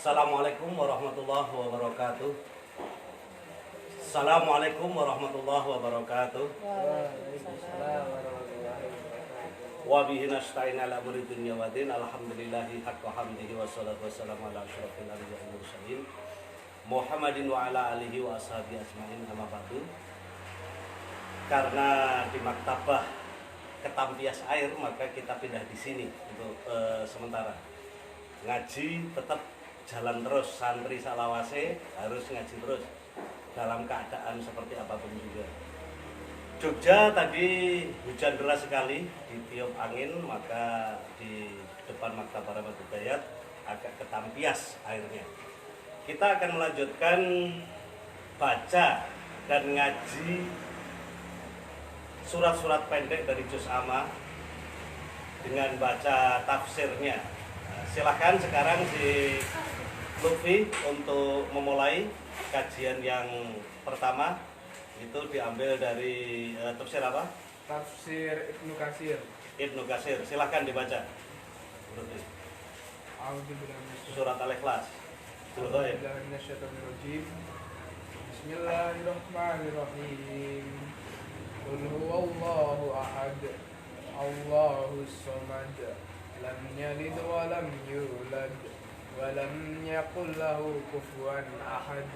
Assalamualaikum warahmatullahi wabarakatuh. Assalamualaikum warahmatullahi wabarakatuh. Waalaikumsalam warahmatullahi wabarakatuh. Wa bihi nasta'in ala umuri dunya wa din. Alhamdulillahi haqqa hamdihi wassalatu wassalamu ala asyrafil anbiya'i wal mursalin Muhammadin wa ala alihi wa ashabihi ajmain, amma ba'du. Karena di maktabah Ketampias Air, maka kita pindah di sini untuk sementara. Ngaji tetap jalan terus, santri salawase harus ngaji terus dalam keadaan seperti apapun juga. Jogja tadi hujan deras sekali, ditiup angin, maka di depan Maktabah Rahmat Hidayat agak ketampias airnya. Kita akan melanjutkan baca dan ngaji surat-surat pendek dari Juz Amma dengan baca tafsirnya. Silahkan sekarang si Lutfi untuk memulai kajian yang pertama. Itu diambil dari tafsir apa? Tafsir Ibnu Katsir. Ibnu Katsir. Silahkan dibaca. Lutfi. Surat Al-Ikhlas. Bismillahirrahmanirrahim. Qul huwallahu ahad, Allahus samad, lam yalid wa lam yulad wa lam yakul lahu kufuwan ahad.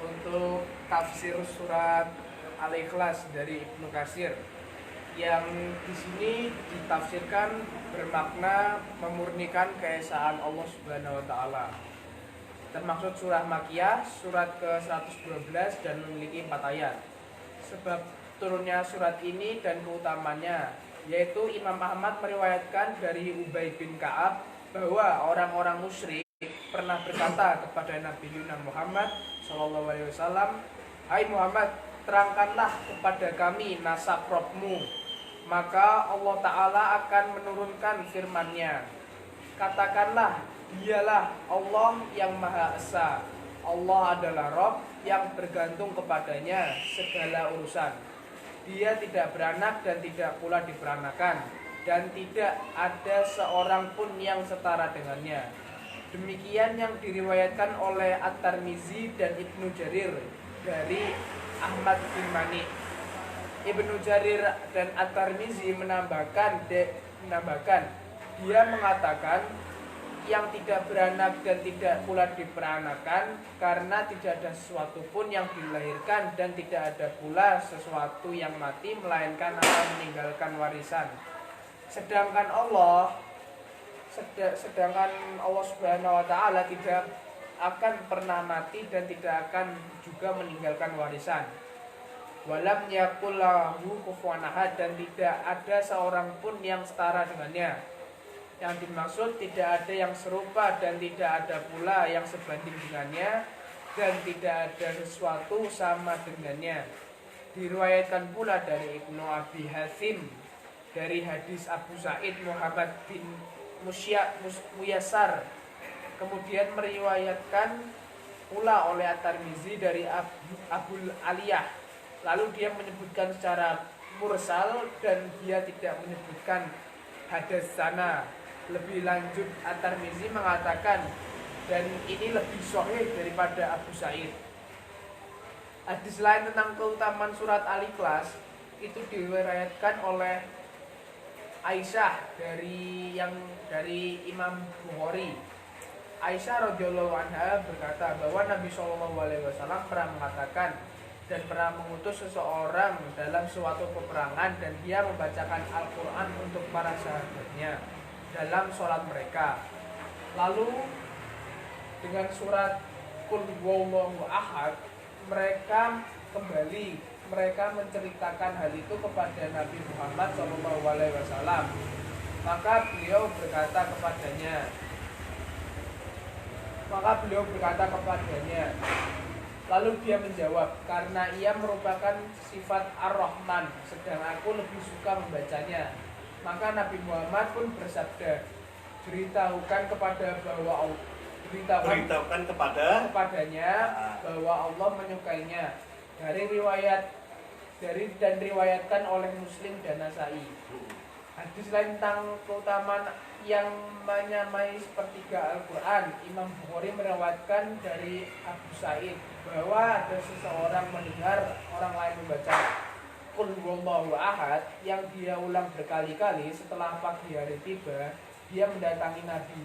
Untuk tafsir surat Al-Ikhlas dari Ibnu Katsir, yang di sini ditafsirkan bermakna memurnikan keesaan Allah Subhanahu wa taala. Termaksud surah Makkiyah, surat ke-112 dan memiliki 4 ayat. Sebab turunnya surat ini dan keutamanya, yaitu Imam Ahmad meriwayatkan dari Ubay bin Ka'ab bahwa orang-orang musyrik pernah berkata kepada Nabi Muhammad SAW, "Hai Muhammad, terangkanlah kepada kami nasab Rabbmu, maka Allah Ta'ala akan menurunkan firman-Nya. Katakanlah, dialah Allah yang Maha Esa. Allah adalah Rabb yang bergantung kepadanya segala urusan. Dia tidak beranak dan tidak pula diperanakan, dan tidak ada seorang pun yang setara dengannya." Demikian yang diriwayatkan oleh At-Tirmizi dan Ibnu Jarir dari Ahmad bin Mani. Ibnu Jarir dan At-Tirmizi menambahkan, dia mengatakan yang tidak beranak dan tidak pula diperanakan karena tidak ada sesuatu pun yang dilahirkan dan tidak ada pula sesuatu yang mati melainkan akan meninggalkan warisan. Sedangkan Allah Subhanahu wa taala tidak akan pernah mati dan tidak akan juga meninggalkan warisan. Walam yakul lahu kufuwan ahad, dan tidak ada seorang pun yang setara dengannya. Yang dimaksud tidak ada yang serupa dan tidak ada pula yang sebanding dengannya, dan tidak ada sesuatu sama dengannya. Diriwayatkan pula dari Ibnu Abi Hatim dari hadis Abu Sa'id Muhammad bin Muyassar, kemudian meriwayatkan pula oleh At-Tirmizi dari Abul Aliyah. Lalu dia menyebutkan secara mursal dan dia tidak menyebutkan hadatsana. Lebih lanjut At-Tirmizi mengatakan, dan ini lebih sahih daripada Abu Sa'id. Hadis lain tentang keutamaan surat Al-Ikhlas itu diriwayatkan oleh Aisyah dari Imam Bukhari. Aisyah radhiyallahu anha berkata bahwa Nabi SAW pernah mengatakan dan pernah mengutus seseorang dalam suatu peperangan, dan dia membacakan Al-Quran untuk para sahabatnya dalam sholat mereka. Lalu dengan surat Qul huwallahu ahad, mereka menceritakan hal itu kepada Nabi Muhammad SAW. Maka beliau berkata kepadanya, lalu dia menjawab, karena ia merupakan sifat Ar-Rahman, sedang aku lebih suka membacanya. Maka Nabi Muhammad pun bersabda, beritahukan kepadanya bahwa Allah menyukainya. Diriwayatkan oleh Muslim dan Nasai. Hadis lain tentang keutamaan yang menyamai sepertiga Al-Quran. Imam Bukhari meriwayatkan dari Abu Sa'id bahwa ada seseorang mendengar orang lain membaca Qul huwallahu ahad yang dia ulang berkali-kali. Setelah pagi hari tiba, dia mendatangi Nabi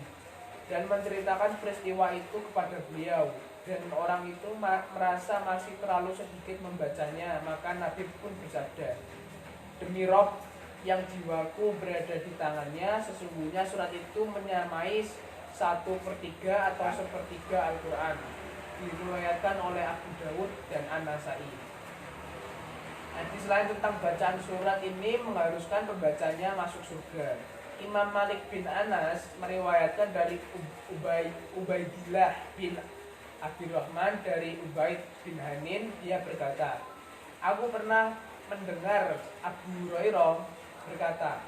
dan menceritakan peristiwa itu kepada beliau, dan orang itu merasa masih terlalu sedikit membacanya. Maka Nabi pun bersabda, demi Rob yang jiwaku berada di tangannya, sesungguhnya surat itu menyamai 1/3 atau 1/3 Al-Quran. Diriwayatkan oleh Abu Dawud dan An-Nasai. Hadis lain tentang bacaan surat ini mengharuskan pembacanya masuk surga. Imam Malik bin Anas meriwayatkan dari Ubaidillah bin Abdurrahman dari Ubaid bin Hanin, dia berkata, aku pernah mendengar Abu Hurairah berkata,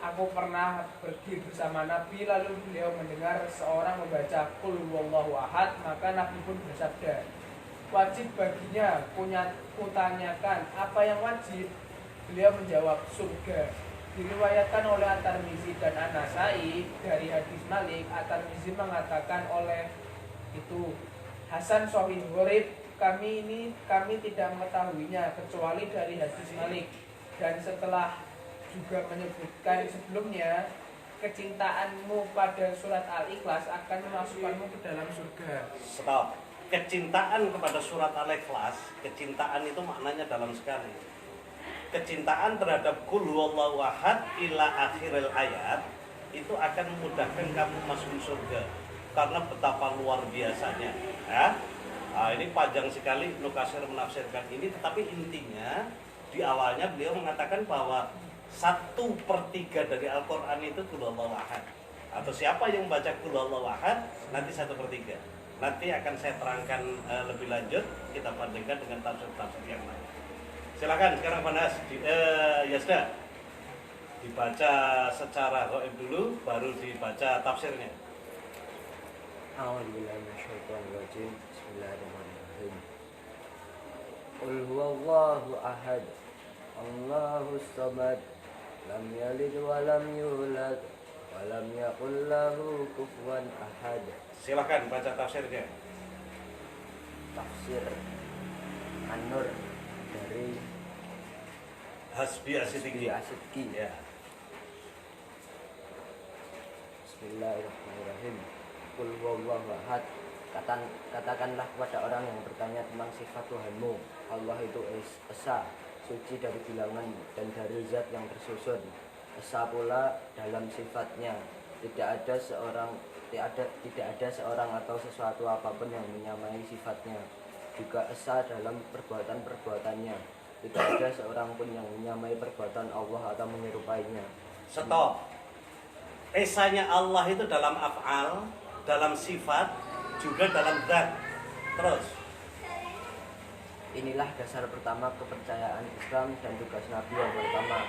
aku pernah pergi bersama Nabi, lalu beliau mendengar seorang membaca Qul huwallahu ahad, maka Nabi pun bersabda, wajib baginya. Kutanyakan, apa yang wajib? Beliau menjawab, surga. Diriwayatkan oleh At-Tirmizi dan An-Nasai dari hadis Malik. At-Tirmizi mengatakan oleh itu Hasan Shahih Gharib, kami tidak mengetahuinya kecuali dari hadis Malik. Dan setelah juga menyebutkan sebelumnya, kecintaanmu pada surat Al-Ikhlas akan memasukkanmu ke dalam surga. Stop. Kecintaan kepada surat Al-Ikhlas, kecintaan itu maknanya dalam sekali. Kecintaan terhadap Qul huwallahu ahad ila akhiril ayat itu akan memudahkan kamu masuk surga, karena betapa luar biasanya. Ya? Nah, ini panjang sekali Ibnu Katsir menafsirkan ini, tetapi intinya di awalnya beliau mengatakan bahwa 1/3 dari Al-Quran itu Qul huwallahu ahad. Atau siapa yang membaca Qul huwallahu ahad nanti 1/3. Nanti akan saya terangkan lebih lanjut, kita bandingkan dengan tafsir-tafsir yang lain. Silakan sekarang Panas, Yasda, dibaca secara ghaib dulu, baru dibaca tafsirnya. A'udzubillahi minasyaitonirrajim. Bismillahirrahmanirrahim. Qul huwallahu ahad, Allahus samad, lam yalid wa lam yulad wa lam yakul lahu kufuwan ahad. Silakan baca tafsirnya. Tafsir An-Nur dari Hasbi Asidiki. Asidki. Ya. Bismillahirrahmanirrahim. Qul huwallahu ahad. Katakanlah kepada orang yang bertanya tentang sifat Tuhanmu, Allah itu esa, suci dari bilangan dan dari zat yang tersusun. Esa pula dalam sifatnya. Tidak ada seorang atau sesuatu apapun yang menyamai sifatnya. Juga esa dalam perbuatan-perbuatannya. Tidak ada seorang pun yang menyamai perbuatan Allah atau menyerupainya. Stop. Esanya Allah itu dalam af'al, dalam sifat, juga dalam zat. Terus. Inilah dasar pertama kepercayaan Islam dan tugas Nabi yang pertama.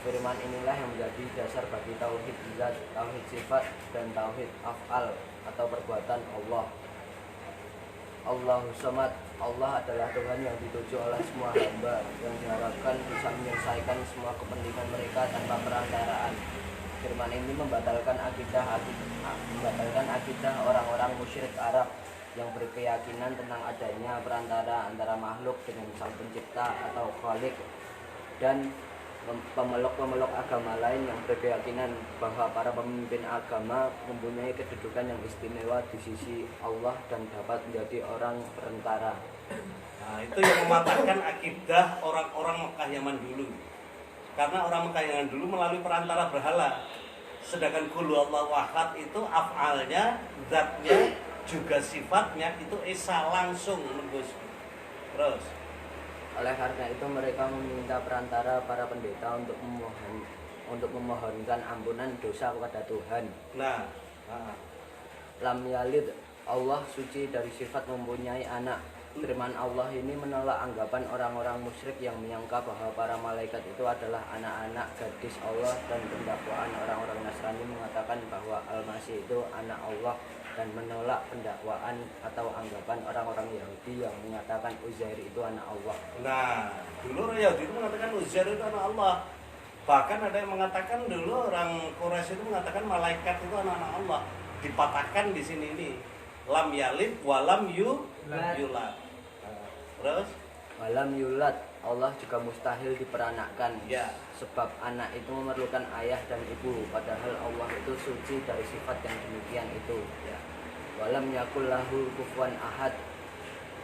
Firman inilah yang menjadi dasar bagi tauhid zat, tauhid sifat, dan tauhid af'al atau perbuatan Allah. Allahus samad. Allah adalah Tuhan yang dituju oleh semua hamba, yang diharapkan bisa menyelesaikan semua kepentingan mereka tanpa perantaraan. Firman ini membatalkan akidah orang-orang musyrik Arab yang berkeyakinan tentang adanya perantara antara makhluk dengan Sang Pencipta atau Khalik, dan pemeluk-pemeluk agama lain yang berkeyakinan bahwa para pemimpin agama mempunyai kedudukan yang istimewa di sisi Allah dan dapat menjadi orang perantara. Nah, itu yang mematahkan akidah orang-orang Mekah Yaman dulu. Karena orang Mekah Yaman dulu melalui perantara berhala. Sedangkan Qul huwallahu ahad itu af'alnya, zatnya, juga sifatnya itu esa langsung menembus. Terus. Oleh karena itu mereka meminta perantara para pendeta untuk memohonkan ampunan dosa kepada Tuhan. Nah. Lam yalid, Allah suci dari sifat mempunyai anak. Firman Allah ini menolak anggapan orang-orang musyrik yang menyangka bahwa para malaikat itu adalah anak-anak gadis Allah, dan pendakwaan orang-orang Nasrani mengatakan bahwa Al-Masih itu anak Allah, dan menolak pendakwaan atau anggapan orang-orang Yahudi yang mengatakan Uzair itu anak Allah. Nah, dulu orang Yahudi itu mengatakan Uzair itu anak Allah. Bahkan ada yang mengatakan dulu orang Quraisy itu mengatakan malaikat itu anak-anak Allah. Dipatahkan di sini ini. Lam yalid walam yulad. Nah, terus Walam yulad, Allah juga mustahil diperanakkan. ya, Sebab anak itu memerlukan ayah dan ibu, padahal Allah itu suci dari sifat yang demikian itu. ya. Walam yakul lahu kufuwan ahad.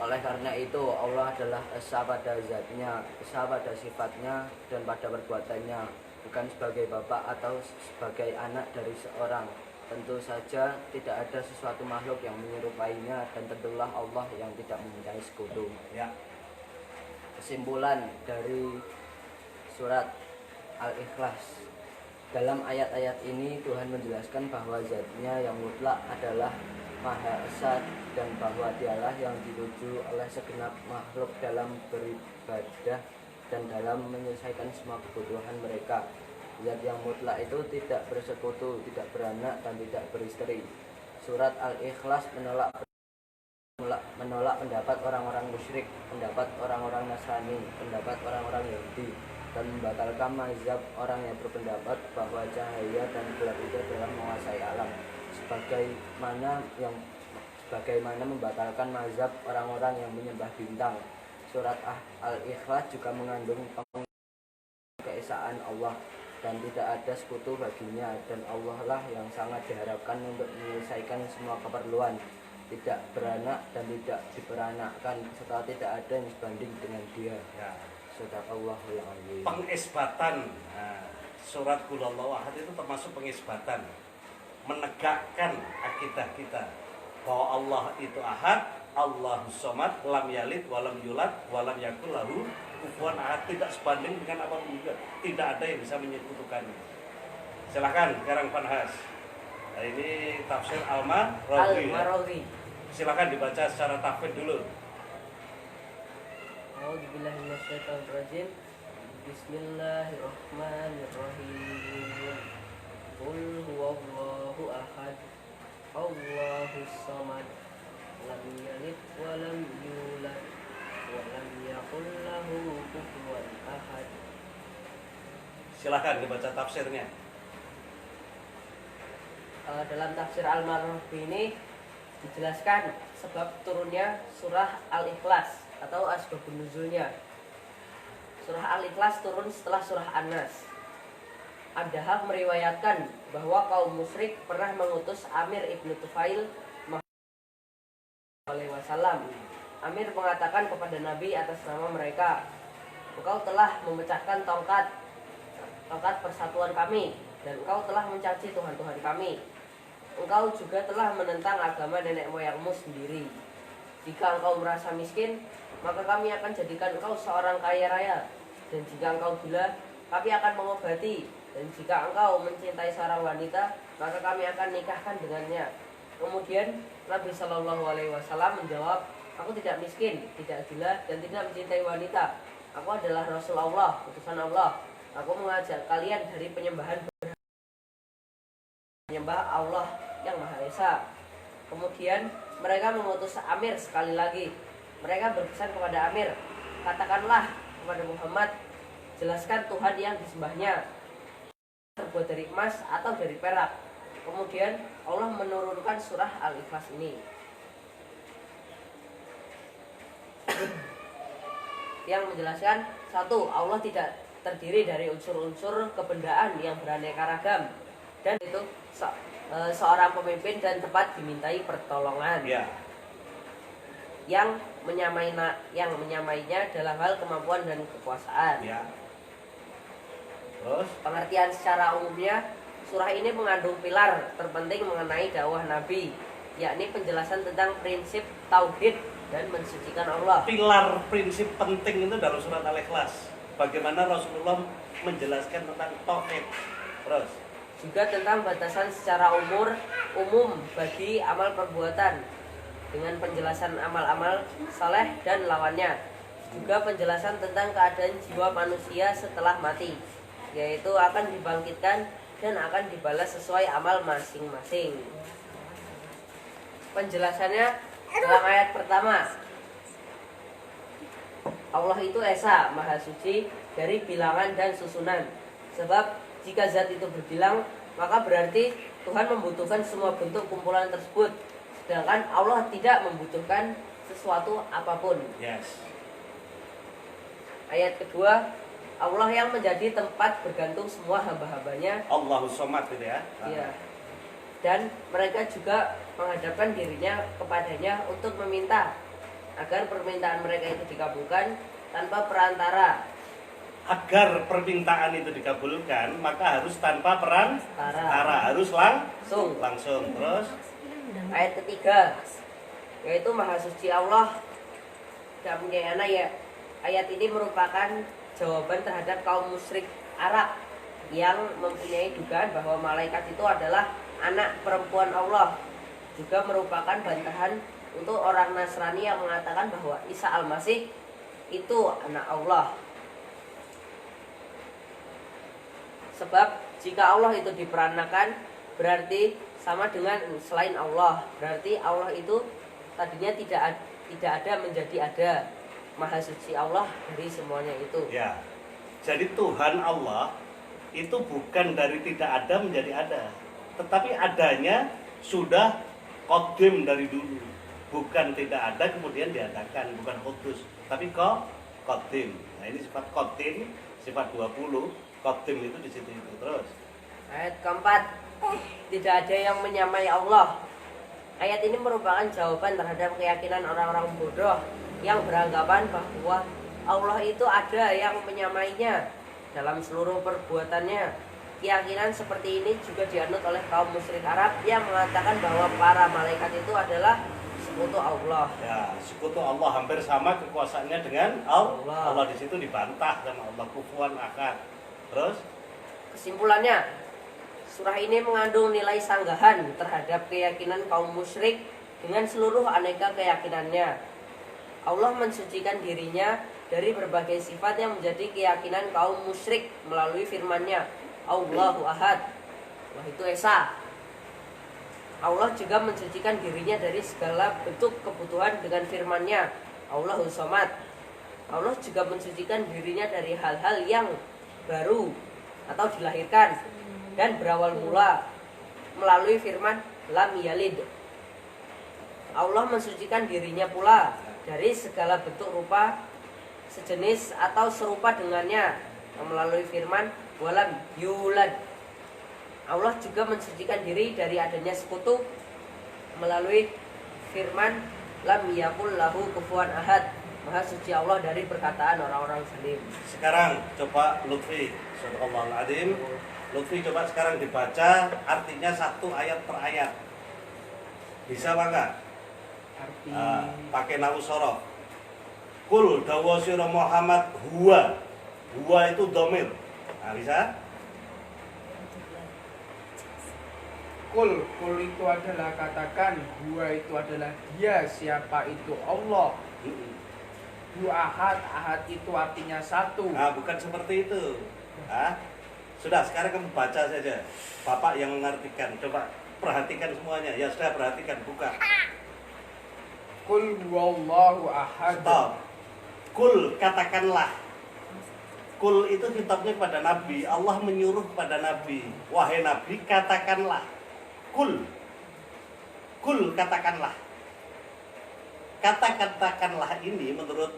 Oleh karena itu Allah adalah esa pada zatnya, esa pada sifatnya dan pada perbuatannya, bukan sebagai bapak atau sebagai anak dari seorang. Tentu saja tidak ada sesuatu makhluk yang menyerupainya, dan tentulah Allah yang tidak mempunyai sekutu. Ya. Kesimpulan dari surat Al-Ikhlas. Dalam ayat-ayat ini Tuhan menjelaskan bahwa zatnya yang mutlak adalah Maha Esa, dan bahwa dialah yang dituju oleh segenap makhluk dalam beribadah dan dalam menyelesaikan semua kebutuhan mereka. Zat yang mutlak itu tidak bersekutu, tidak beranak, dan tidak beristri. Surat Al-Ikhlas menolak pendapat orang-orang musyrik, pendapat orang-orang Nasrani, pendapat orang-orang Yahudi, dan membatalkan mazhab orang yang berpendapat bahwa cahaya dan gelap itu adalah menguasai alam, sebagaimana membatalkan mazhab orang-orang yang menyembah bintang. Surat Al-Ikhlas juga mengandung keesaan Allah dan tidak ada sekutu baginya, dan Allah lah yang sangat diharapkan untuk menyelesaikan semua keperluan, tidak beranak dan tidak diperanakkan, serta tidak ada yang sebanding dengan dia. Ya. Shadaqallahul azim. Pengisbatan. Nah, surat Qul Huwallahu Ahad itu termasuk pengisbatan, menegakkan akidah kita bahwa Allah itu ahad, Allahus somad, lam yalid walam yulad walam yakul lahu kufuwan ahad, tidak sebanding dengan apapun juga, tidak ada yang bisa menyekutukannya. Silakan sekarang Panhas. Nah, ini tafsir Al-Marawzi. Al-Marawzi. Silakan dibaca secara tahfidz dulu. A'udzubillahi minasyaitonirrajim. Bismillahirrahmanirrahim. Qul huwallahu ahad, Allahus samad, lam yalid wa lam yulad wa lam yakul lahu kufuwan ahad. Silakan dibaca tafsirnya. Dalam tafsir Al-Marawzi ini dijelaskan sebab turunnya surah Al-Ikhlas atau asbabun nuzulnya. Surah Al-Ikhlas turun setelah surah An-Nas. Ad-Dahhak meriwayatkan bahwa kaum musyrik pernah mengutus Amir ibnu Tufail SAW. Amir mengatakan kepada Nabi atas nama mereka, "Engkau telah memecahkan tongkat persatuan kami, dan engkau telah mencaci Tuhan-Tuhan kami. Engkau juga telah menentang agama nenek moyangmu sendiri. Jika engkau merasa miskin, maka kami akan jadikan engkau seorang kaya raya. Dan jika engkau gila, kami akan mengobati. Dan jika engkau mencintai seorang wanita, maka kami akan nikahkan dengannya." Kemudian Nabi Shallallahu Alaihi Wasallam menjawab, "Aku tidak miskin, tidak gila, dan tidak mencintai wanita. Aku adalah Rasul Allah, utusan Allah. Aku mengajak kalian dari penyembah Allah yang Maha Esa." Kemudian mereka mengutus Amir sekali lagi. Mereka berpesan kepada Amir, "Katakanlah kepada Muhammad, jelaskan Tuhan yang disembahnya, terbuat dari emas atau dari perak." Kemudian Allah menurunkan surah Al-Ikhlas ini yang menjelaskan, satu, Allah tidak terdiri dari unsur-unsur kebendaan yang beraneka ragam, dan itu seorang pemimpin dan tempat dimintai pertolongan. Ya. Yang menyamainya dalam hal kemampuan dan kekuasaan. Ya. Terus Pengertian secara umumnya, surah ini mengandung pilar terpenting mengenai dakwah Nabi, yakni penjelasan tentang prinsip tauhid dan mensucikan Allah. pilar prinsip penting itu dalam surat Al-Ikhlas. Bagaimana Rasulullah menjelaskan tentang tauhid. Terus Juga tentang batasan secara umum bagi amal perbuatan, dengan penjelasan amal-amal saleh dan lawannya. Juga penjelasan tentang keadaan jiwa manusia setelah mati, yaitu akan dibangkitkan dan akan dibalas sesuai amal masing-masing. Penjelasannya dalam ayat pertama, Allah itu Esa, Maha Suci dari bilangan dan susunan. Sebab jika zat itu berbilang, maka berarti Tuhan membutuhkan semua bentuk kumpulan tersebut, sedangkan Allah tidak membutuhkan sesuatu apapun. Yes. Ayat kedua, Allah yang menjadi tempat bergantung semua hamba-hambanya. Allahus Somad gitu ya. Ya. Dan mereka juga menghadapkan dirinya kepadanya untuk meminta agar permintaan mereka itu dikabulkan tanpa perantara. Agar permintaan itu dikabulkan, maka harus tanpa perantara, harus Langsung. Terus Ayat ketiga, yaitu Maha Suci Allah tidak punya anak ya. Ayat ini merupakan jawaban terhadap kaum musyrik Arab yang mempunyai dugaan bahwa malaikat itu adalah anak perempuan Allah. Juga merupakan bantahan untuk orang Nasrani yang mengatakan bahwa Isa Al-Masih itu anak Allah. Sebab jika Allah itu diperanakan, berarti sama dengan selain Allah. Berarti Allah itu tadinya tidak ada menjadi ada. Maha suci Allah dari semuanya itu. ya. Jadi Tuhan Allah itu bukan dari tidak ada menjadi ada, tetapi adanya sudah qadim dari dulu. Bukan tidak ada kemudian diadakan, bukan kudus, tapi qadim. Nah, ini sifat qadim, sifat 20. Qadim itu di situ itu terus. Ayat keempat, tidak ada yang menyamai Allah. Ayat ini merupakan jawaban terhadap keyakinan orang-orang bodoh yang beranggapan bahwa Allah itu ada yang menyamainya dalam seluruh perbuatannya. Keyakinan seperti ini juga dianut oleh kaum musyrik Arab yang mengatakan bahwa para malaikat itu adalah sekutu Allah. Ya, sekutu Allah hampir sama kekuasaannya dengan Allah. Allah di situ dibantah sama Allah, kufuwan ahad. Terus Kesimpulannya, surah ini mengandung nilai sanggahan terhadap keyakinan kaum musyrik dengan seluruh aneka keyakinannya. Allah mensucikan dirinya dari berbagai sifat yang menjadi keyakinan kaum musyrik melalui firman-Nya, Allahu Ahad. Allah itu Esa. Allah juga mensucikan dirinya dari segala bentuk kebutuhan dengan firman-Nya, Allahus Somad. Allah juga mensucikan dirinya dari hal-hal yang baru atau dilahirkan dan berawal mula melalui firman Lam Yalid. Allah mensucikan dirinya pula dari segala bentuk rupa sejenis atau serupa dengannya melalui firman Walam Yulad. Allah juga mensucikan diri dari adanya sekutu melalui firman Lam yakul lahu kufuwan ahad. Maha suci Allah dari perkataan orang-orang zalim. sekarang coba Lutfi, Subhanallahul Adzim. Lutfi coba sekarang dibaca artinya satu ayat per ayat. Bisa apa enggak? Arti Pakai nahu sorof. Kul dawa sira Muhammad huwa. Huwa itu domir. Nah, bisa? kul itu adalah katakan, huwa itu adalah dia, siapa itu Allah. Hu ahad, ahad itu artinya satu. Nah, bukan seperti itu. Nah, sudah sekarang kamu baca saja. Bapak yang mengartikan. Coba perhatikan semuanya. Ya sudah perhatikan, buka. Kul huwallahu ahad. Stop. Kul, katakanlah. Kul itu kitabnya kepada Nabi. Allah menyuruh kepada Nabi. Wahai Nabi, katakanlah. Kul. Kul, katakanlah. Kata-katakanlah ini menurut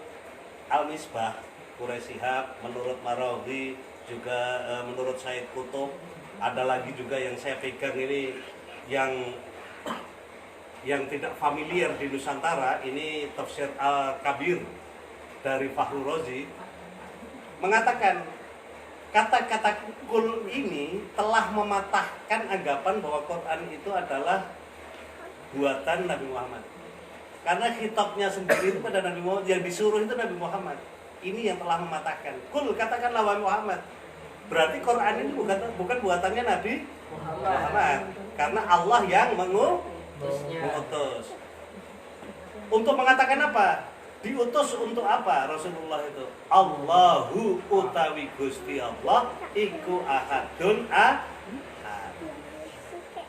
Al-Misbah, Quraisy Shihab, menurut Marawi, juga menurut Said Qutub, ada lagi juga yang saya pegang ini yang tidak familiar di Nusantara, ini Tafsir Al-Kabir dari Fahru Rozi, mengatakan kata-kata kul ini telah mematahkan anggapan bahwa Quran itu adalah buatan Nabi Muhammad. Karena kitabnya sendiri itu pada Nabi Muhammad, yang disuruh itu Nabi Muhammad. Ini yang telah mematahkan. Kul, katakanlah wahai Muhammad. Berarti Quran ini bukan buatannya Nabi Muhammad. Karena Allah yang mengutus. Untuk mengatakan apa? Diutus untuk apa Rasulullah itu? Allahu utawi Gusti Allah iku ahadun ahad.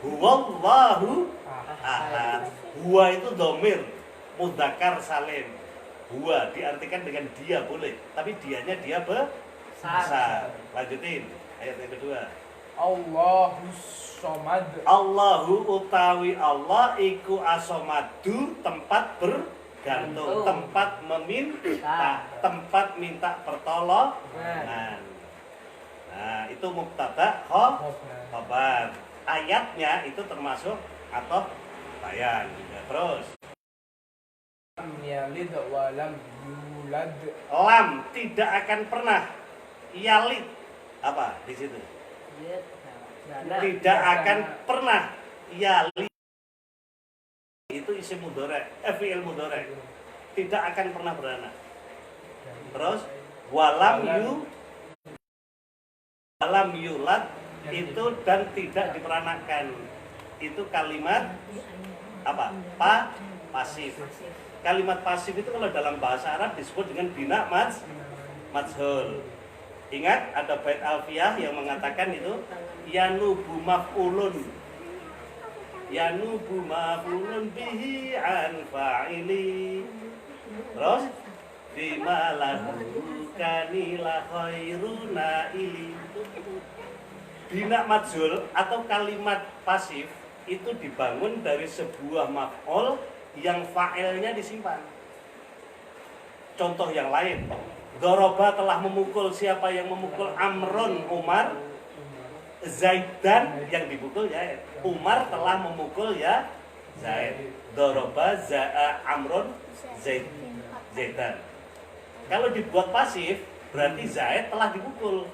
Huwallahu ahad. Huwa itu domir, mudzakkar salim. Huwa diartikan dengan dia boleh, tapi dianya dia besar. Lanjutin. Ayat yang kedua. Allahus somad. Allahu utawi Allah iku asomadu, tempat bergantung, tempat meminta, tempat minta pertolongan. Nah, itu mubtada khobar. Ayatnya itu termasuk atau bayan. Terus Lam yalid wa lam yulad. lam tidak akan pernah yalid apa di situ? Tidak akan pernah yalid itu isim mudhari, fi'il mudhari. Tidak akan pernah beranak. Terus walam yulad itu dan tidak diperanakkan. Itu kalimat apa? Pasif. Kalimat pasif itu kalau dalam bahasa Arab disebut dengan bina majhul. Ingat ada bait alfiyah yang mengatakan itu yanubu maf'ulun bihi an fa'ili. Terus bima lahu kanila khairuna ili. Bina majhul atau kalimat pasif itu dibangun dari sebuah maf'ul yang fa'ilnya disimpan. Contoh yang lain, Doroba telah memukul. Siapa yang memukul? Amron, Umar. Zaidan yang dipukul Zaid. Umar telah memukul ya Zaid. Doroba Amron Zaidan. Kalau dibuat pasif berarti Zaid telah dipukul.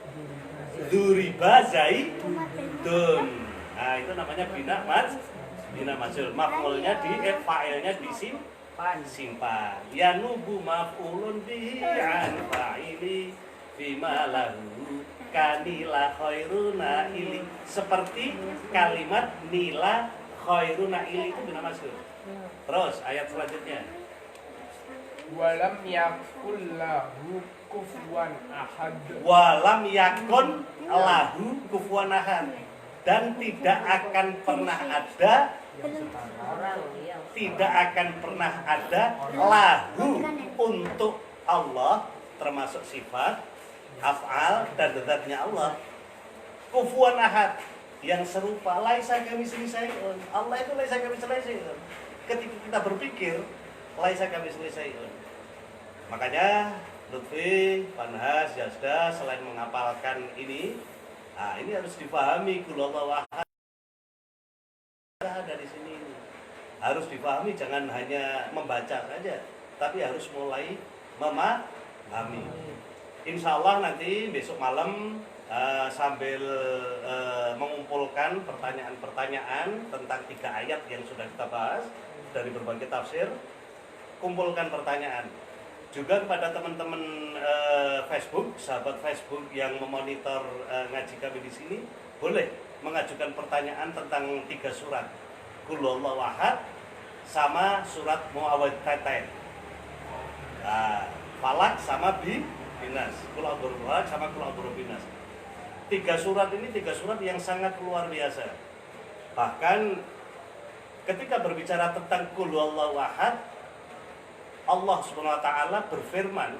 Duriba Zaidun. Nah itu namanya bina majhul. Maf'ulnya fa'ilnya disimpan. Yanubu maf'ulun bihi an fa'ili bima lahu kanila khairuna ili. Seperti kalimat nila khairuna ili itu bina majhul. Terus ayat selanjutnya. Walam yakul lahu kufuwan ahad. Walam yakun lahu kufuwan ahad. Dan tidak akan pernah ada lahu untuk Allah, termasuk sifat af'al dan dzatnya Allah, kufuwan ahad yang serupa. Laisa kamitslihi syai'un. Allah itu laisa kamitslihi syai'un. Ketika kita berpikir laisa kamitslihi syai'un, makanya Lutfi, Panhas, Yazda selain menghafalkan ini, nah ini harus dipahami kulullahu ahad dari sini. Harus dipahami, jangan hanya membaca saja, tapi harus mulai memahami. Insya Allah nanti besok malam sambil mengumpulkan pertanyaan-pertanyaan tentang 3 ayat yang sudah kita bahas dari berbagai tafsir, kumpulkan pertanyaan. Juga kepada teman-teman Facebook, sahabat Facebook yang memonitor ngaji kami di sini, boleh mengajukan pertanyaan tentang 3 surat, Qul huwallahu ahad sama surat Muawwidzatain. Nah, Falak sama Binas, Qul a'udzu birabbil sama Qul a'udzu birabbin nas. 3 surat ini 3 surat yang sangat luar biasa. Bahkan ketika berbicara tentang Qul huwallahu ahad, Allah Subhanahu wa taala berfirman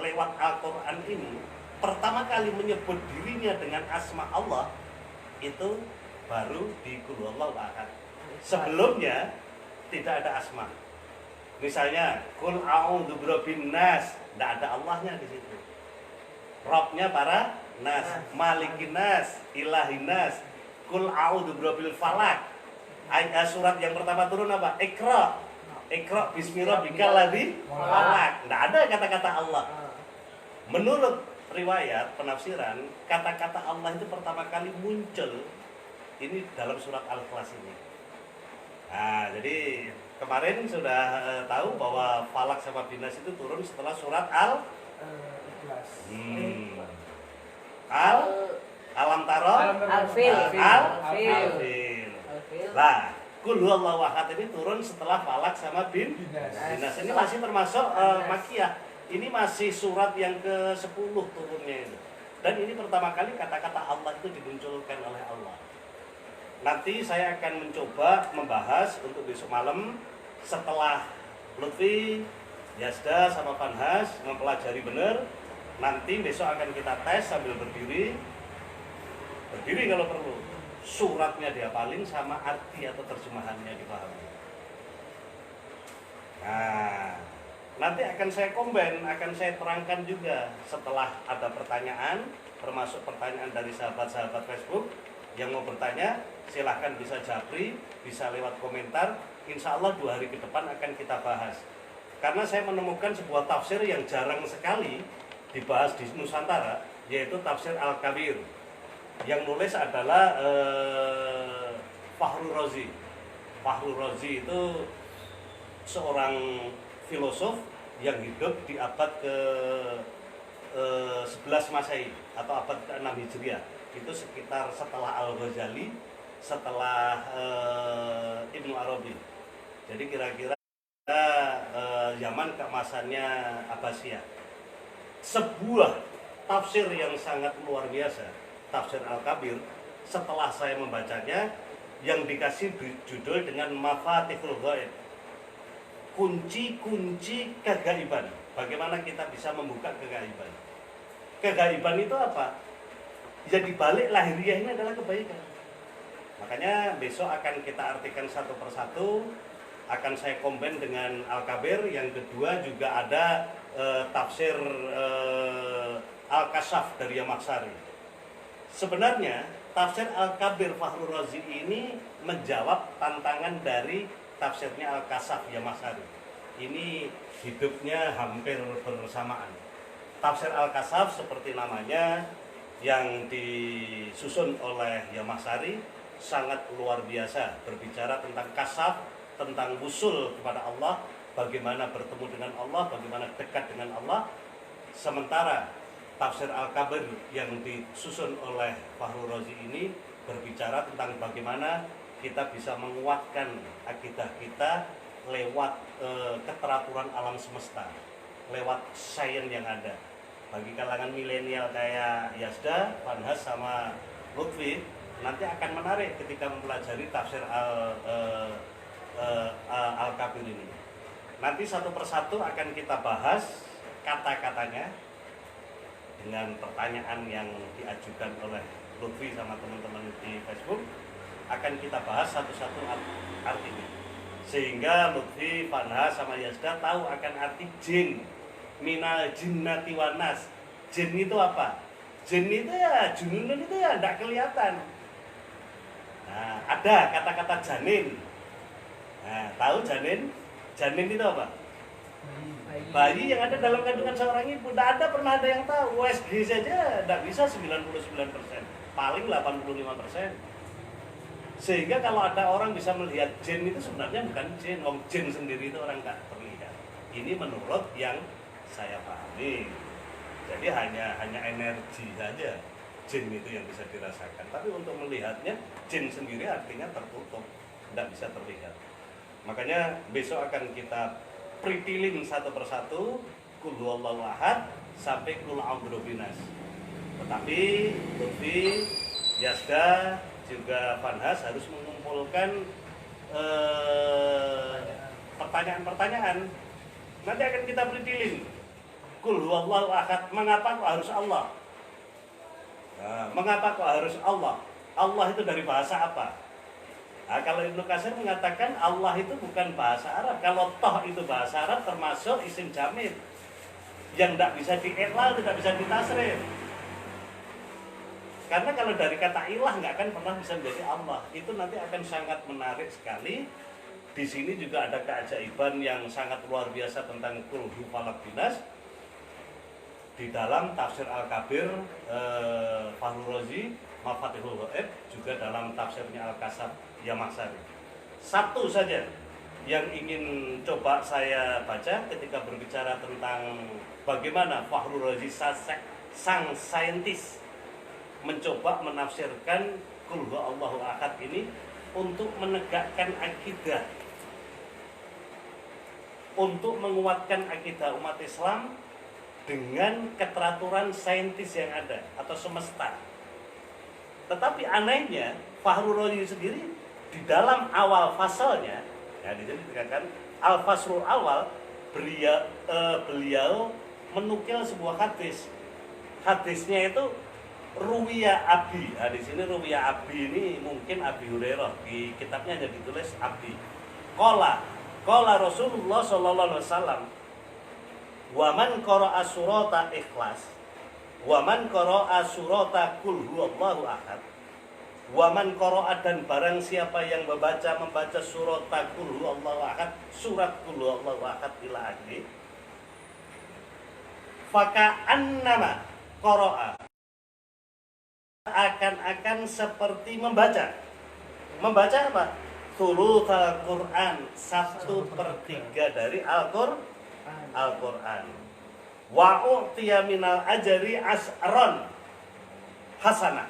lewat Al-Qur'an ini, pertama kali menyebut dirinya dengan asma Allah itu baru di Qul huwallahu ahad. Sebelumnya tidak ada asma. Misalnya Qul a'udzu birabbin nas, tidak ada Allahnya di situ. Robnya para nas, malikin nas, ilahin nas. Qul a'udzu birabbil falak. Ayat surat yang pertama turun apa? Iqra. Iqra bismi rabbikal ladzi khalaq. Tidak ada kata-kata Allah. Menurut riwayat penafsiran, kata-kata Allah itu pertama kali muncul ini dalam surat Al-Ikhlas ini. Nah, jadi kemarin sudah tahu bahwa Falak sama Binas itu turun setelah surat Ikhlas. Alam Taro Al-Fil. Al-Fil. Lah, Qul huwallahu ahad ini turun setelah Falak sama Binas. Ini masih termasuk Makkiyah. Ini masih surat yang ke-10 turunnya itu. Dan ini pertama kali kata-kata Allah itu dimunculkan oleh Allah. Nanti saya akan mencoba membahas untuk besok malam setelah Lutfi, Yazda sama Panhas mempelajari benar Nanti besok akan kita tes sambil berdiri kalau perlu. Suratnya dihafalin sama arti atau terjemahannya dipahami. Nah, nanti akan saya combine, akan saya terangkan juga setelah ada pertanyaan, termasuk pertanyaan dari sahabat-sahabat Facebook yang mau bertanya, silahkan bisa japri, bisa lewat komentar. Insya Allah 2 hari ke depan akan kita bahas. Karena saya menemukan sebuah tafsir yang jarang sekali dibahas di Nusantara, yaitu tafsir Al-Kabir. Yang nulis adalah Fahru Razi. Fahru Razi itu seorang filosof yang hidup di abad ke 11 Masehi atau abad ke-6 Hijriah. Itu sekitar setelah Al-Ghazali, setelah Ibnu Arabi. Jadi kira-kira zaman keemasannya Abbasiyah. Sebuah tafsir yang sangat luar biasa, tafsir Al-Kabir. Setelah saya membacanya, yang dikasih judul dengan Mafatihul Ghaib, kunci-kunci kegaiban. Bagaimana kita bisa membuka kegaiban? Kegaiban itu apa? Ya dibalik lahiriah ini adalah kebaikan. Makanya besok akan kita artikan satu persatu. Akan saya combine dengan Al-Kabir. Yang kedua juga ada tafsir Al-Kasyaf dari Yamaksari. Sebenarnya tafsir Al-Kabir Fahru Razi ini menjawab tantangan dari tafsirnya Al-Kasyaf Yamaksari. Ini hidupnya hampir bersamaan. Tafsir Al-Kasyaf seperti namanya yang disusun oleh Yamaksari sangat luar biasa, berbicara tentang kasyaf, tentang wusul kepada Allah, bagaimana bertemu dengan Allah, bagaimana dekat dengan Allah. Sementara tafsir Al-Kabir yang disusun oleh Fahru Razi ini berbicara tentang bagaimana kita bisa menguatkan akidah kita lewat keteraturan alam semesta, lewat sains yang ada. Bagi kalangan milenial kayak Yazda, Fanhas sama Lutfi, nanti akan menarik ketika mempelajari tafsir Al-Kabir ini. Nanti satu persatu akan kita bahas kata-katanya dengan pertanyaan yang diajukan oleh Lutfi sama teman-teman di Facebook. Akan kita bahas satu-satu artinya, sehingga Lutfi, Fanhas sama Yazda tahu akan arti jin. Minal jinnati wanas. Jin itu apa? Jin itu ya, jununun itu ya tidak kelihatan. Nah, ada kata-kata janin. Nah, tahu janin? Janin itu apa? Bayi yang ada dalam kandungan seorang ibu. Tidak ada, pernah ada yang tahu. USG saja tidak bisa 99%, paling 85%. Sehingga kalau ada orang bisa melihat jin itu sebenarnya bukan jin. Wong jin sendiri itu orang tak terlihat. Ini menurut yang saya pahami. Jadi hanya energi saja jin itu yang bisa dirasakan. Tapi untuk melihatnya, jin sendiri artinya tertutup, tidak bisa terlihat. Makanya besok akan kita pritilin satu persatu, Qul huwallahu ahad sampai Qul a'udzu birabbinas. Tetapi Lutfi, Yazda, juga Fanhas harus mengumpulkan pertanyaan-pertanyaan. Nanti akan kita pritilin. Qul huwallahu ahad, mengapa kok harus Allah? Nah, mengapa kok harus Allah? Allah itu dari bahasa apa? Nah, kalau Ibnu Katsir mengatakan Allah itu bukan bahasa Arab. Kalau toh itu bahasa Arab termasuk isim jamid yang tidak bisa diiklal, tidak bisa ditasrif. Karena kalau dari kata ilah nggak akan pernah bisa menjadi Allah. Itu nanti akan sangat menarik sekali. Di sini juga ada keajaiban yang sangat luar biasa tentang Qul hu falaq binas. Di dalam tafsir Al-Kabir Fahru Razi, Mafatihul Ghaib, juga dalam tafsirnya Al-Kasyaf Yamaksari. Satu saja yang ingin coba saya baca ketika berbicara tentang bagaimana Fahru Razi sang saintis mencoba menafsirkan Qul huwallahu ahad ini untuk menegakkan akidah, untuk menguatkan akidah umat Islam dengan keteraturan saintis yang ada atau semesta. Tetapi anehnya Fahru Razi sendiri di dalam awal fasalnya, ya di sini dikatakan al-fasrul awal, beliau menukil sebuah hadis hadisnya itu Ruwiya Abi. Nah, di sini Ruwiya Abi ini mungkin Abi Hurairah. Di kitabnya hanya ditulis Abi. Qala Rasulullah sallallahu alaihi wasallam, "Wa man qara'a surata Ikhlas, wa man qara'a surata Qul huwallahu ahad, wa man qara'a dan barang siapa yang membaca surat Qul huwallahu ahad, surat Qul huwallahu ahad ila akhir, faka'annama qara'a, akan seperti membaca apa? Thulutsal Quran, 1/3 dari Al-Quran. Wa u'tiya minal ajri as'ron hasanah.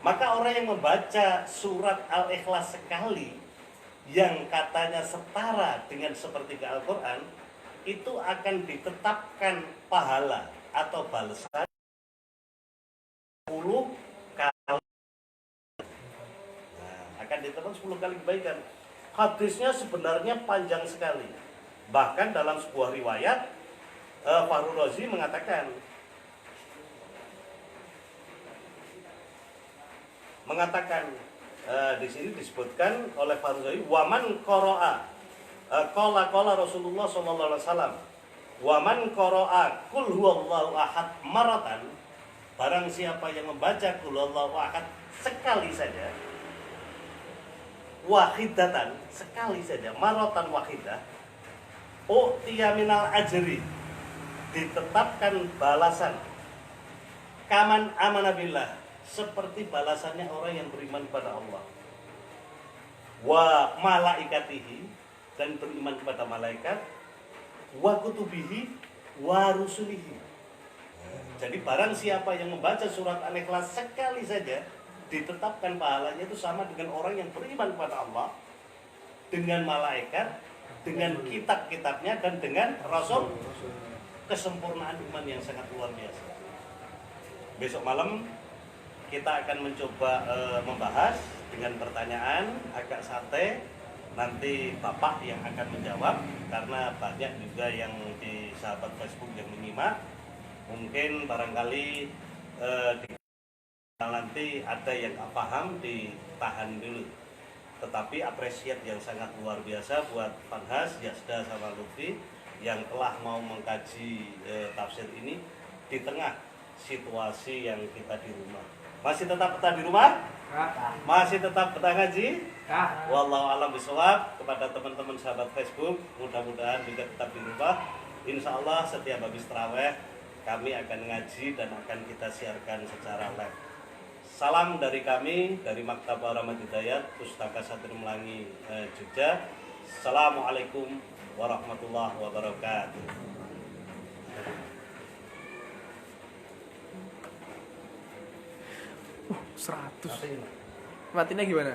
Maka orang yang membaca surat Al-Ikhlas sekali, yang katanya setara dengan sepertiga Al-Quran, itu akan ditetapkan pahala atau balasan 10 kali. Akan ditetapkan 10 kali kebaikan. Hadisnya sebenarnya panjang sekali. Bahkan dalam sebuah riwayat Fahru Razi mengatakan di sini disebutkan oleh Fahru Razi, waman qara'a qala Rasulullah sallallahu alaihi wasallam, waman qara'a qul huwallahu ahad maratan, barang siapa yang membaca qul huwallahu ahad sekali saja, wahidatan, sekali saja, maratan wahidah, u'tiya minal ajri, ditetapkan balasan, kaman amana billah, seperti balasannya orang yang beriman kepada Allah, wa malaikatihi, dan beriman kepada malaikat, wa kutubihi wa rusulihi. Jadi barang siapa yang membaca surat Al-Ikhlas sekali saja, ditetapkan pahalanya itu sama dengan orang yang beriman kepada Allah, dengan malaikat, dengan kitab-kitabnya, dan dengan Rasul. Kesempurnaan iman yang sangat luar biasa. Besok malam kita akan mencoba membahas dengan pertanyaan agak sate. Nanti Bapak yang akan menjawab, karena banyak juga yang di sahabat Facebook yang menyimak. Mungkin barangkali nanti ada yang nggak paham, ditahan dulu. Tetapi apresiat yang sangat luar biasa buat Fanhas, Yasda, sama Lutfi yang telah mau mengkaji tafsir ini di tengah situasi yang kita di rumah. Masih tetap betah di rumah? Masih tetap betah ngaji? Wallahu a'lam bishawab. Kepada teman-teman sahabat Facebook, mudah-mudahan juga tetap di rumah. Insya Allah setiap habis tarawih kami akan ngaji dan akan kita siarkan secara live. Salam dari kami, dari Maktabah Rahmat Hidayat, Pustaka Satri Melangi, Jogja. Assalamualaikum warahmatullahi wabarakatuh. 100. Matinya gimana?